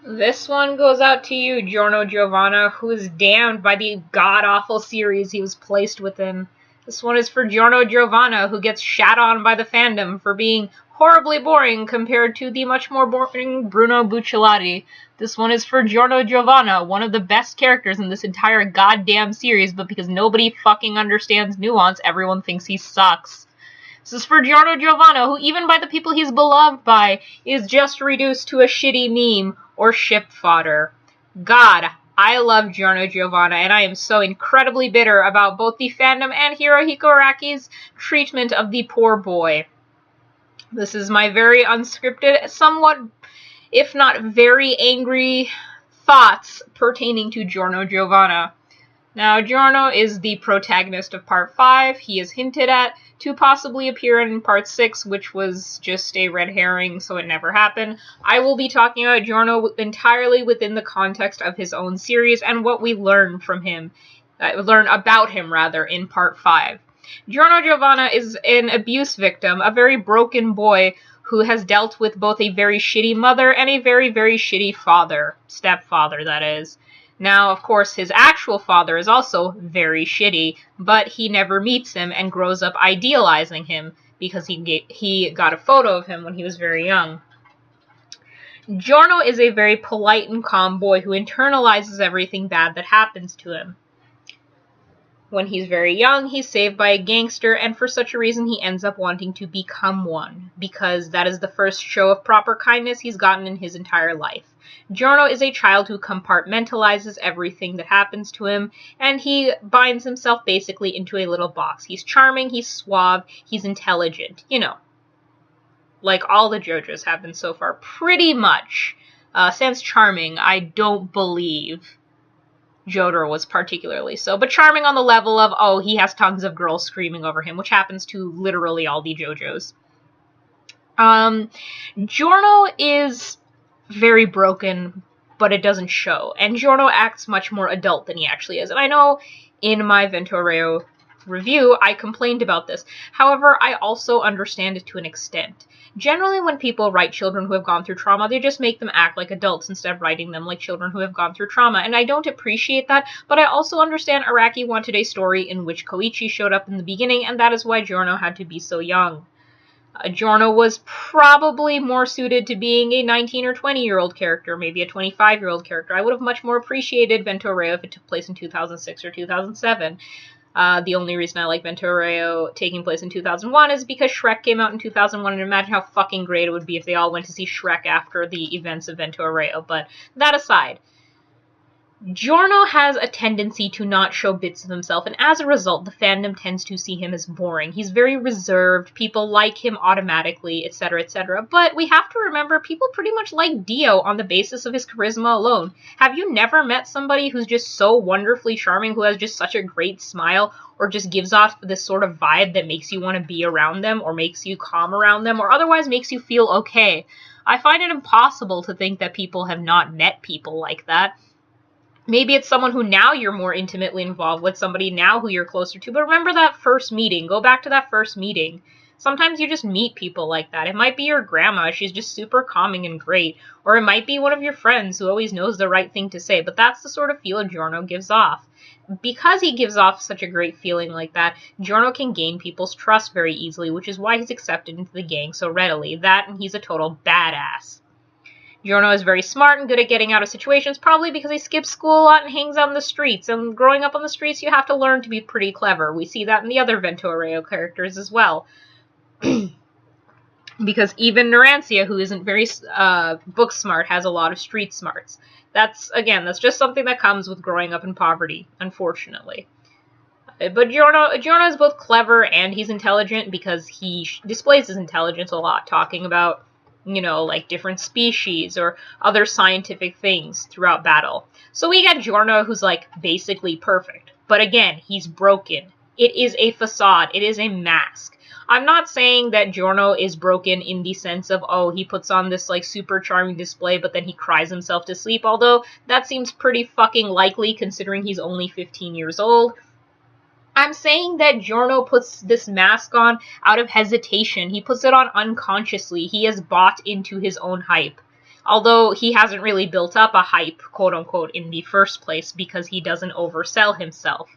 This one goes out to you, Giorno Giovanna, who is damned by the god-awful series he was placed within. This one is for Giorno Giovanna, who gets shat on by the fandom for being horribly boring compared to the much more boring Bruno Bucciolati. This one is for Giorno Giovanna, one of the best characters in this entire goddamn series, but because nobody fucking understands nuance, everyone thinks he sucks. This is for Giorno Giovanna, who even by the people he's beloved by, is just reduced to a shitty meme or ship fodder. God, I love Giorno Giovanna, and I am so incredibly bitter about both the fandom and Hirohiko Araki's treatment of the poor boy. This is my very unscripted, somewhat, if not very angry, thoughts pertaining to Giorno Giovanna. Now, Giorno is the protagonist of Part 5. He is hinted at to possibly appear in Part 6, which was just a red herring, so it never happened. I will be talking about Giorno entirely within the context of his own series and what we learn from him, learn about him, rather, in Part 5. Giorno Giovanna is an abuse victim, a very broken boy who has dealt with both a very shitty mother and a very, very shitty father. Stepfather, that is. Now, of course, his actual father is also very shitty, but he never meets him and grows up idealizing him because he got a photo of him when he was very young. Giorno is a very polite and calm boy who internalizes everything bad that happens to him. When he's very young, he's saved by a gangster, and for such a reason he ends up wanting to become one, because that is the first show of proper kindness he's gotten in his entire life. Giorno is a child who compartmentalizes everything that happens to him, and he binds himself basically into a little box. He's charming, he's suave, he's intelligent, you know. Like all the JoJo's have been so far, pretty much. Since charming, I don't believe Jotaro was particularly so, but charming on the level of, oh, he has tons of girls screaming over him, which happens to literally all the JoJo's. Giorno is very broken, but it doesn't show, and Giorno acts much more adult than he actually is, and I know in my Vento Aureo review, I complained about this. However, I also understand it to an extent. Generally, when people write children who have gone through trauma, they just make them act like adults instead of writing them like children who have gone through trauma, and I don't appreciate that, but I also understand Araki wanted a story in which Koichi showed up in the beginning, and that is why Giorno had to be so young. Giorno was probably more suited to being a 19 or 20-year-old character, maybe a 25-year-old character. I would have much more appreciated Vento Aureo if it took place in 2006 or 2007. The only reason I like Vento Aureo taking place in 2001 is because Shrek came out in 2001, and imagine how fucking great it would be if they all went to see Shrek after the events of Vento Aureo. But that aside, Giorno has a tendency to not show bits of himself, and as a result, the fandom tends to see him as boring. He's very reserved, people like him automatically, etc., etc., but we have to remember people pretty much like Dio on the basis of his charisma alone. Have you never met somebody who's just so wonderfully charming, who has just such a great smile, or just gives off this sort of vibe that makes you want to be around them, or makes you calm around them, or otherwise makes you feel okay? I find it impossible to think that people have not met people like that. Maybe it's someone who now you're more intimately involved with, somebody now who you're closer to, but remember that first meeting. Go back to that first meeting. Sometimes you just meet people like that. It might be your grandma, she's just super calming and great, or it might be one of your friends who always knows the right thing to say, but that's the sort of feel Giorno gives off. Because he gives off such a great feeling like that, Giorno can gain people's trust very easily, which is why he's accepted into the gang so readily. That, and he's a total badass. Giorno is very smart and good at getting out of situations, probably because he skips school a lot and hangs out in the streets, and growing up on the streets you have to learn to be pretty clever. We see that in the other Vento Aureo characters as well. Because even Narantia, who isn't very book smart, has a lot of street smarts. That's just something that comes with growing up in poverty, unfortunately. But Giorno is both clever and he's intelligent because he displays his intelligence a lot, talking about, you know, like different species or other scientific things throughout battle. So we got Giorno, who's like basically perfect. But again, he's broken. It is a facade. It is a mask. I'm not saying that Giorno is broken in the sense of, oh, he puts on this like super charming display but then he cries himself to sleep, although that seems pretty fucking likely considering he's only 15 years old. I'm saying that Giorno puts this mask on out of hesitation. He puts it on unconsciously. He has bought into his own hype. although he hasn't really built up a hype, quote-unquote, in the first place because he doesn't oversell himself.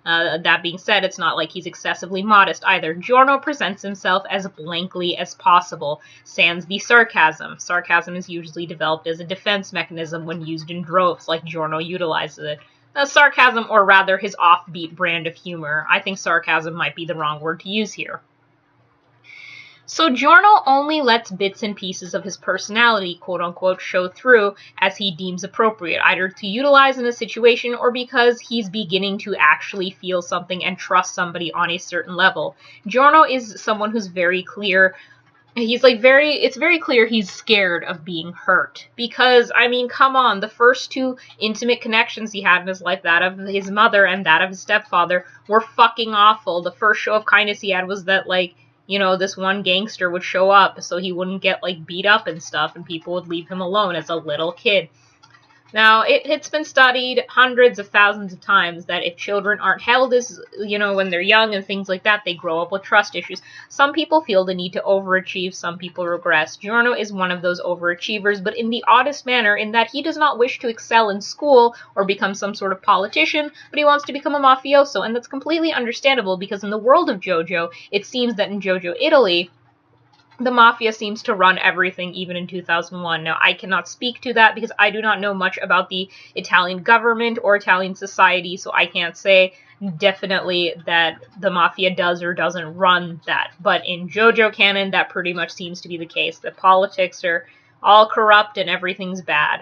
That being said, it's not like he's excessively modest either. Giorno presents himself as blankly as possible, sans the sarcasm. Sarcasm is usually developed as a defense mechanism when used in droves, like Giorno utilizes it. Sarcasm, or rather his offbeat brand of humor. I think sarcasm might be the wrong word to use here. So Giorno only lets bits and pieces of his personality, quote-unquote, show through as he deems appropriate, either to utilize in a situation or because he's beginning to actually feel something and trust somebody on a certain level. Giorno is someone who's very clear. It's very clear he's scared of being hurt. Because, I mean, come on, the first two intimate connections he had in his life, that of his mother and that of his stepfather, were fucking awful. The first show of kindness he had was that, like, you know, this one gangster would show up so he wouldn't get, like, beat up and stuff, and people would leave him alone as a little kid. Now, it's been studied hundreds of thousands of times that if children aren't held as, you know, when they're young and things like that, they grow up with trust issues. Some people feel the need to overachieve, some people regress. Giorno is one of those overachievers, but in the oddest manner, in that he does not wish to excel in school or become some sort of politician, but he wants to become a mafioso, and that's completely understandable because in the world of JoJo, it seems that in JoJo Italy, the mafia seems to run everything, even in 2001. Now, I cannot speak to that because I do not know much about the Italian government or Italian society, so I can't say definitely that the mafia does or doesn't run that. But in JoJo canon, that pretty much seems to be the case. The politics are all corrupt and everything's bad.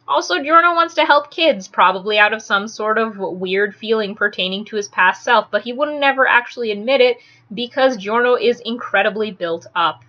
Also, Giorno wants to help kids, probably out of some sort of weird feeling pertaining to his past self, but he would never actually admit it because Giorno is incredibly built up.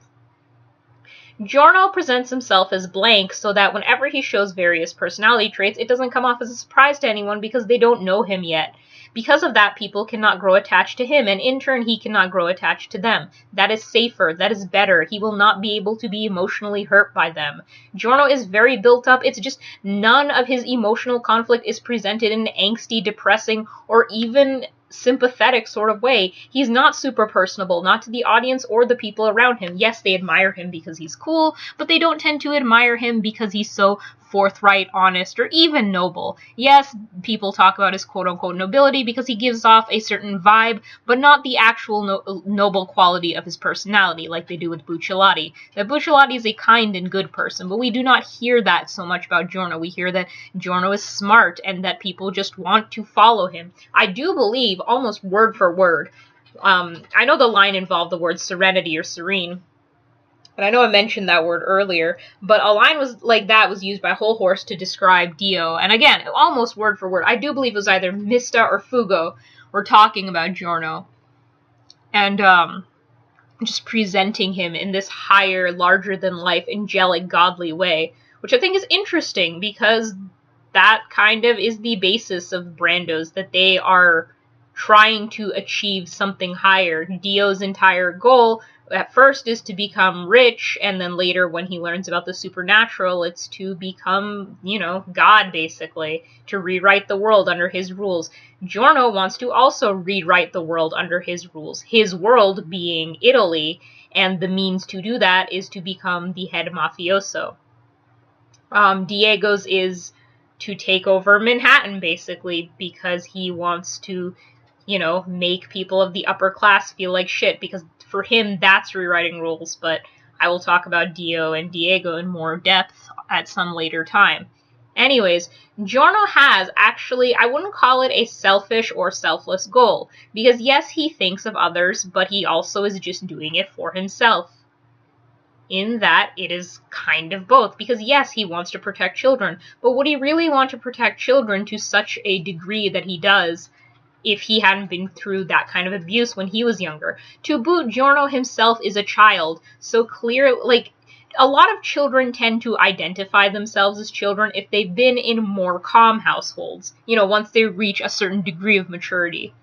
Giorno presents himself as blank so that whenever he shows various personality traits, it doesn't come off as a surprise to anyone because they don't know him yet. Because of that, people cannot grow attached to him, and in turn, he cannot grow attached to them. That is safer. That is better. He will not be able to be emotionally hurt by them. Giorno is very built up. It's just none of his emotional conflict is presented in an angsty, depressing, or even sympathetic sort of way. He's not super personable, not to the audience or the people around him. Yes, they admire him because he's cool, but they don't tend to admire him because he's so forthright, honest, or even noble. Yes, people talk about his quote-unquote nobility because he gives off a certain vibe, but not the actual noble quality of his personality, like they do with Bucciolati. That Bucciolati is a kind and good person, but we do not hear that so much about Giorno. We hear that Giorno is smart and that people just want to follow him. I do believe, almost word for word, I know the line involved the word serenity or serene, and I know I mentioned that word earlier, but a line was like that was used by Whole Horse to describe Dio. And again, almost word for word. I do believe it was either Mista or Fugo were talking about Giorno. And just presenting him in this higher, larger-than-life, angelic, godly way. Which I think is interesting, because that kind of is the basis of Brandos, that they are trying to achieve something higher. Dio's entire goal at first is to become rich, and then later when he learns about the supernatural, it's to become, you know, God, basically, to rewrite the world under his rules. Giorno wants to also rewrite the world under his rules, his world being Italy, and the means to do that is to become the head mafioso. Diego's is to take over Manhattan, basically, because he wants to, you know, make people of the upper class feel like shit, because for him, that's rewriting rules, but I will talk about Dio and Diego in more depth at some later time. Anyways, Giorno has actually, I wouldn't call it a selfish or selfless goal, because yes, he thinks of others, but he also is just doing it for himself. In that, it is kind of both, because yes, he wants to protect children, but would he really want to protect children to such a degree that he does if he hadn't been through that kind of abuse when he was younger? To boot, Giorno himself is a child, so clear, like, a lot of children tend to identify themselves as children if they've been in more calm households, you know, once they reach a certain degree of maturity.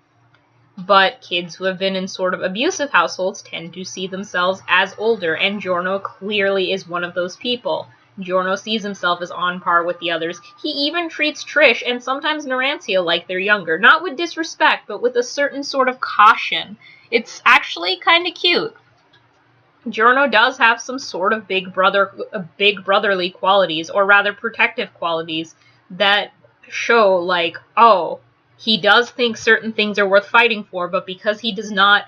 But kids who have been in sort of abusive households tend to see themselves as older, and Giorno clearly is one of those people. Giorno sees himself as on par with the others. He even treats Trish and sometimes Narancio like they're younger. Not with disrespect, but with a certain sort of caution. It's actually kind of cute. Giorno does have some sort of big brotherly qualities, or rather protective qualities, that show, like, oh, he does think certain things are worth fighting for, but because he's not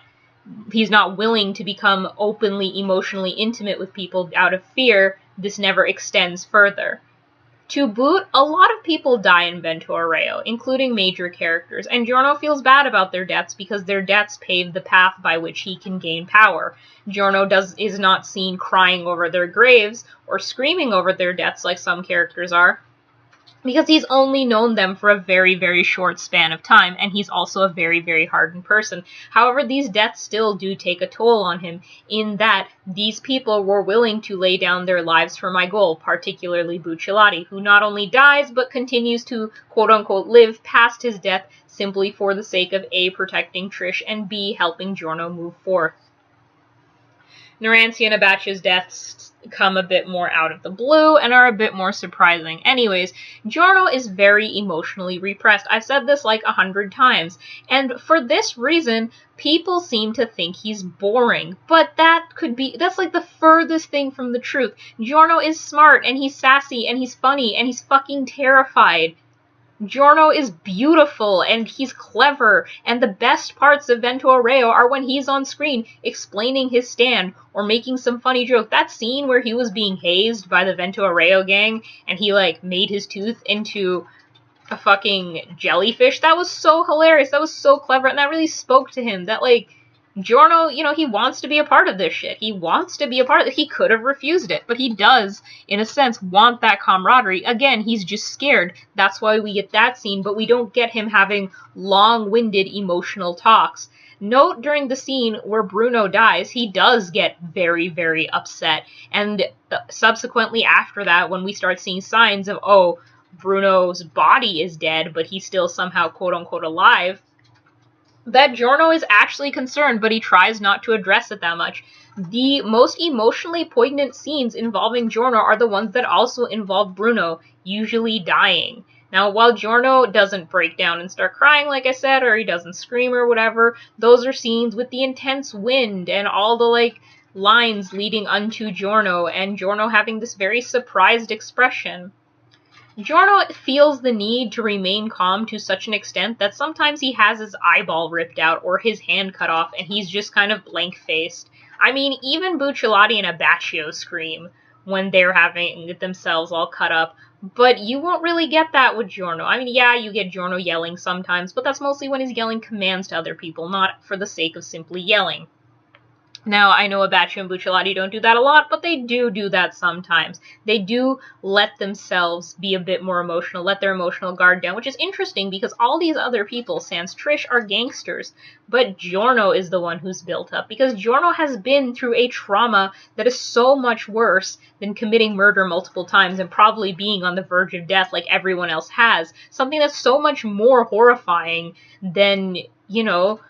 willing to become openly emotionally intimate with people out of fear, this never extends further. To boot, a lot of people die in Vento Aureo, including major characters, and Giorno feels bad about their deaths because their deaths pave the path by which he can gain power. Giorno is not seen crying over their graves or screaming over their deaths like some characters are, because he's only known them for a very, very short span of time, and he's also a very, very hardened person. However, these deaths still do take a toll on him, in that these people were willing to lay down their lives for my goal, particularly Bucciolati, who not only dies, but continues to quote-unquote live past his death simply for the sake of A, protecting Trish, and B, helping Giorno move forth. Naranci and Abacha's deaths come a bit more out of the blue and are a bit more surprising. Anyways, Giorno is very emotionally repressed. I've said this like 100 times, and for this reason, people seem to think he's boring, but that's like the furthest thing from the truth. Giorno is smart, and he's sassy, and he's funny, and he's fucking terrified. Giorno is beautiful, and he's clever, and the best parts of Vento Aureo are when he's on screen explaining his stand or making some funny joke. That scene where he was being hazed by the Vento Aureo gang and he, like, made his tooth into a fucking jellyfish, that was so hilarious, that was so clever, and that really spoke to him, that, like, Giorno, you know, he wants to be a part of this shit. He wants to be a part of it. He could have refused it, but he does, in a sense, want that camaraderie. Again, he's just scared. That's why we get that scene, but we don't get him having long-winded emotional talks. Note during the scene where Bruno dies, he does get very, very upset. And subsequently after that, when we start seeing signs of, oh, Bruno's body is dead, but he's still somehow quote-unquote alive, that Giorno is actually concerned, but he tries not to address it that much. The most emotionally poignant scenes involving Giorno are the ones that also involve Bruno, usually dying. Now, while Giorno doesn't break down and start crying, like I said, or he doesn't scream or whatever, those are scenes with the intense wind and all the, like, lines leading unto Giorno, and Giorno having this very surprised expression. Giorno feels the need to remain calm to such an extent that sometimes he has his eyeball ripped out or his hand cut off and he's just kind of blank-faced. I mean, even Bucciolati and Abbacchio scream when they're having themselves all cut up, but you won't really get that with Giorno. I mean, yeah, you get Giorno yelling sometimes, but that's mostly when he's yelling commands to other people, not for the sake of simply yelling. Now, I know Abbacchio and Bucciolati don't do that a lot, but they do that sometimes. They do let themselves be a bit more emotional, let their emotional guard down, which is interesting because all these other people, sans Trish, are gangsters, but Giorno is the one who's built up, because Giorno has been through a trauma that is so much worse than committing murder multiple times and probably being on the verge of death like everyone else has. Something that's so much more horrifying than, you know,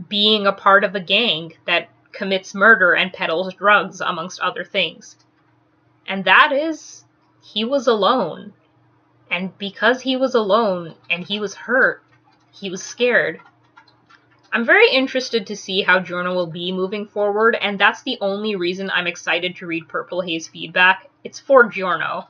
being a part of a gang that commits murder and peddles drugs, amongst other things. And that is, he was alone. And because he was alone, and he was hurt, he was scared. I'm very interested to see how Giorno will be moving forward, and that's the only reason I'm excited to read Purple Haze feedback. It's for Giorno.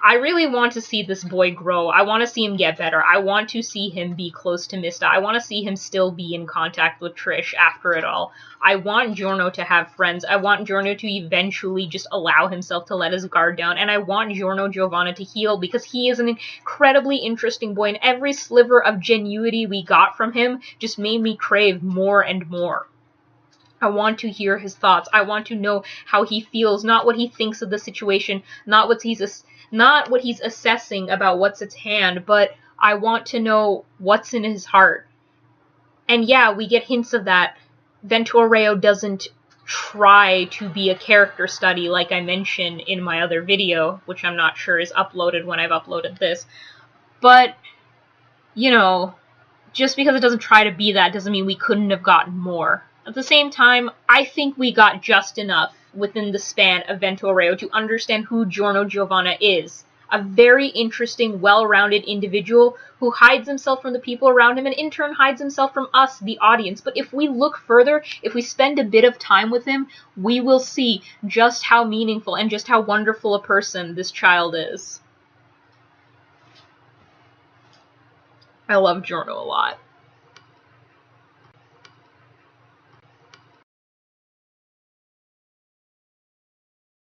I really want to see this boy grow. I want to see him get better. I want to see him be close to Mista. I want to see him still be in contact with Trish after it all. I want Giorno to have friends. I want Giorno to eventually just allow himself to let his guard down. And I want Giorno Giovanna to heal because he is an incredibly interesting boy. And every sliver of genuity we got from him just made me crave more and more. I want to hear his thoughts. I want to know how he feels, not what he thinks of the situation, not what he's assessing about what's at hand, but I want to know what's in his heart. And yeah, we get hints of that. Vento Aureo doesn't try to be a character study like I mentioned in my other video, which I'm not sure is uploaded when I've uploaded this. But, you know, just because it doesn't try to be that doesn't mean we couldn't have gotten more. At the same time, I think we got just enough within the span of Vento Aureo to understand who Giorno Giovanna is. a very interesting, well-rounded individual who hides himself from the people around him and in turn hides himself from us, the audience. But if we look further, if we spend a bit of time with him, we will see just how meaningful and just how wonderful a person this child is. I love Giorno a lot.